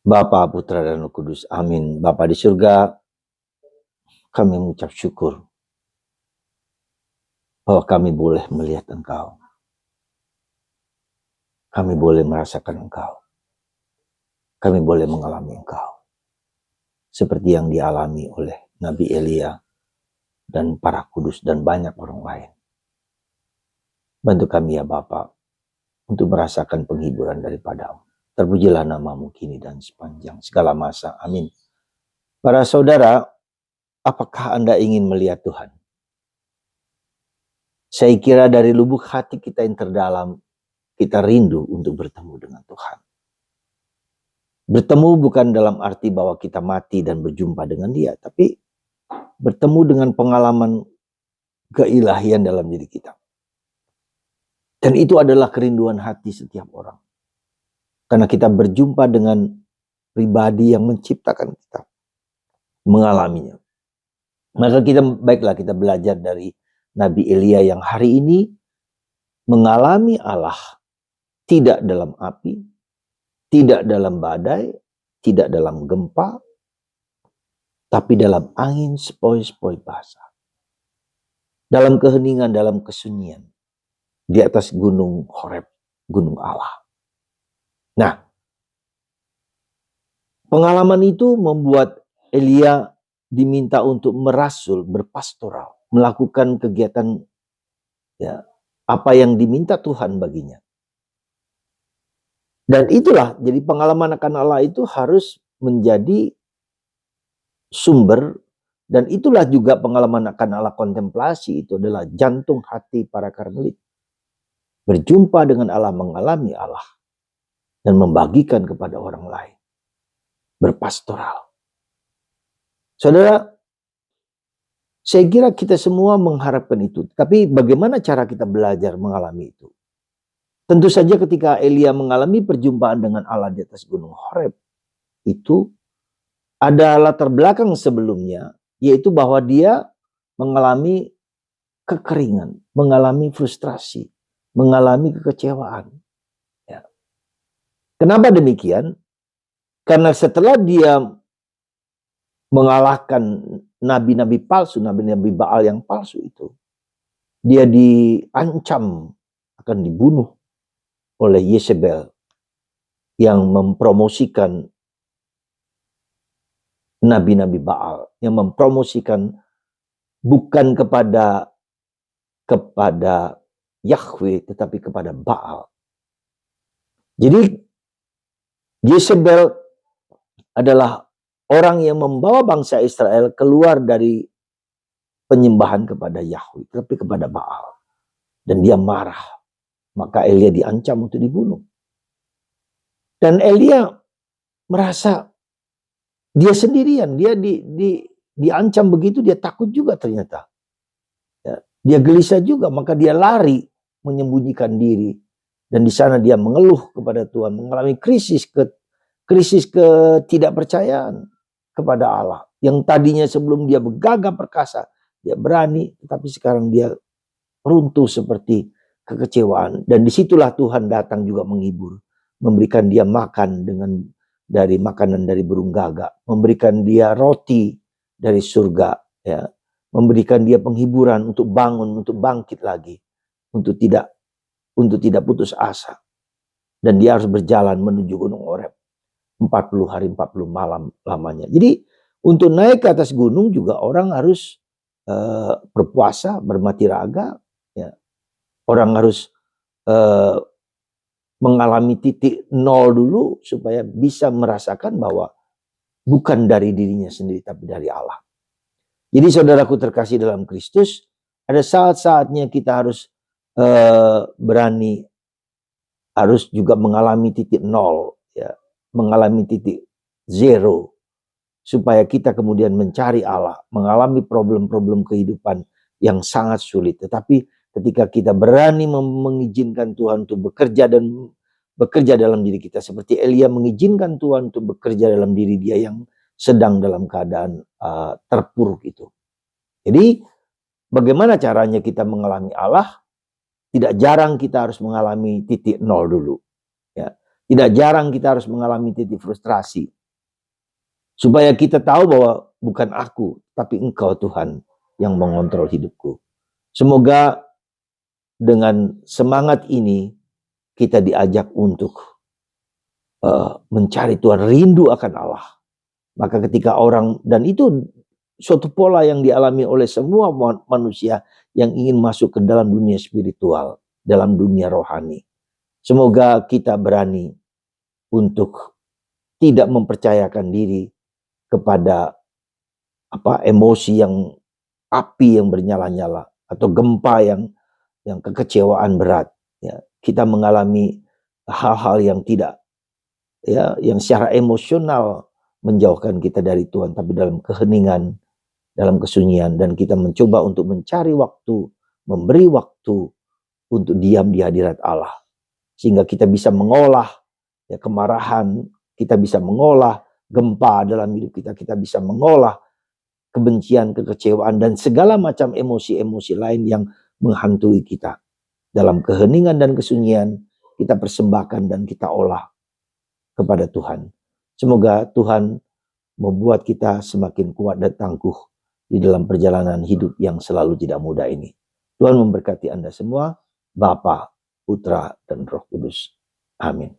Bapa, Putra, dan Roh Kudus. Amin. Bapa di surga, kami mengucap syukur bahwa kami boleh melihat Engkau. Kami boleh merasakan Engkau. Kami boleh mengalami Engkau. Seperti yang dialami oleh Nabi Elia dan para kudus dan banyak orang lain. Bantu kami ya Bapa untuk merasakan penghiburan daripada-Mu. Terpujilah nama-Mu kini dan sepanjang segala masa. Amin. Para saudara, apakah Anda ingin melihat Tuhan? Saya kira dari lubuk hati kita yang terdalam, kita rindu untuk bertemu dengan Tuhan. Bertemu bukan dalam arti bahwa kita mati dan berjumpa dengan Dia, tapi bertemu dengan pengalaman keilahian dalam diri kita. Dan itu adalah kerinduan hati setiap orang. Karena kita berjumpa dengan pribadi yang menciptakan kita, mengalaminya. Maka baiklah kita belajar dari Nabi Elia yang hari ini mengalami Allah tidak dalam api, tidak dalam badai, tidak dalam gempa, tapi dalam angin sepoi-sepoi basah. Dalam keheningan, dalam kesunyian. Di atas gunung Horeb, gunung Allah. Nah, pengalaman itu membuat Elia diminta untuk merasul, berpastoral, melakukan kegiatan ya, apa yang diminta Tuhan baginya. Dan itulah, jadi pengalaman akan Allah itu harus menjadi sumber, dan itulah juga pengalaman akan Allah kontemplasi, itu adalah jantung hati para Karmelit. Berjumpa dengan Allah, mengalami Allah, dan membagikan kepada orang lain. Berpastoral. Saudara, saya kira kita semua mengharapkan itu. Tapi bagaimana cara kita belajar mengalami itu? Tentu saja ketika Elia mengalami perjumpaan dengan Allah di atas gunung Horeb, itu ada latar belakang sebelumnya, yaitu bahwa dia mengalami kekeringan, mengalami frustrasi, mengalami kekecewaan. Ya. Kenapa demikian? Karena setelah dia mengalahkan nabi-nabi palsu, nabi-nabi Baal yang palsu itu, dia diancam akan dibunuh oleh Yezebel yang mempromosikan nabi-nabi Baal, yang mempromosikan bukan kepada Yahweh tetapi kepada Baal. Jadi Yezebel adalah orang yang membawa bangsa Israel keluar dari penyembahan kepada Yahweh tetapi kepada Baal. Dan dia marah. Maka Elia diancam untuk dibunuh. Dan Elia merasa dia sendirian, dia diancam begitu, dia takut juga ternyata. Ya, dia gelisah juga, maka dia lari menyembunyikan diri. Dan di sana dia mengeluh kepada Tuhan, mengalami krisis ketidakpercayaan kepada Allah. Yang tadinya sebelum dia bergagah perkasa, dia berani, tetapi sekarang dia runtuh seperti kekecewaan. Dan disitulah Tuhan datang juga menghibur, memberikan dia makan dari makanan dari burung gagak, memberikan dia roti dari surga, ya, memberikan dia penghiburan untuk bangun, untuk bangkit lagi, untuk tidak putus asa. Dan dia harus berjalan menuju gunung Horeb 40 hari 40 malam lamanya. Jadi untuk naik ke atas gunung juga orang harus berpuasa, bermati raga, ya. Orang harus mengalami titik nol dulu supaya bisa merasakan bahwa bukan dari dirinya sendiri tapi dari Allah. Jadi saudaraku terkasih dalam Kristus, ada saat-saatnya kita harus berani, harus juga mengalami titik nol, ya, mengalami titik zero, supaya kita kemudian mencari Allah, mengalami problem-problem kehidupan yang sangat sulit. Tetapi ketika kita berani mengizinkan Tuhan untuk bekerja dalam diri kita, seperti Elia mengizinkan Tuhan untuk bekerja dalam diri dia yang sedang dalam keadaan terpuruk itu. Jadi bagaimana caranya kita mengalami Allah? Tidak jarang kita harus mengalami titik nol dulu. Ya. Tidak jarang kita harus mengalami titik frustrasi. Supaya kita tahu bahwa bukan aku, tapi Engkau Tuhan yang mengontrol hidupku. Semoga dengan semangat ini kita diajak untuk mencari Tuhan, rindu akan Allah. Maka ketika orang, dan itu suatu pola yang dialami oleh semua manusia yang ingin masuk ke dalam dunia spiritual, dalam dunia rohani. Semoga kita berani untuk tidak mempercayakan diri kepada emosi yang api yang bernyala-nyala atau gempa yang kekecewaan berat. Ya, kita mengalami hal-hal yang tidak, ya, yang secara emosional menjauhkan kita dari Tuhan, tapi dalam keheningan, dalam kesunyian, dan kita mencoba untuk mencari waktu, memberi waktu untuk diam di hadirat Allah, sehingga kita bisa mengolah, ya, kemarahan, kita bisa mengolah gempa dalam hidup kita, kita bisa mengolah kebencian, kekecewaan, dan segala macam emosi-emosi lain yang menghantui kita. Dalam keheningan dan kesunyian, kita persembahkan dan kita olah kepada Tuhan. Semoga Tuhan membuat kita semakin kuat dan tangguh di dalam perjalanan hidup yang selalu tidak mudah ini. Tuhan memberkati Anda semua, Bapa, Putra, dan Roh Kudus. Amin.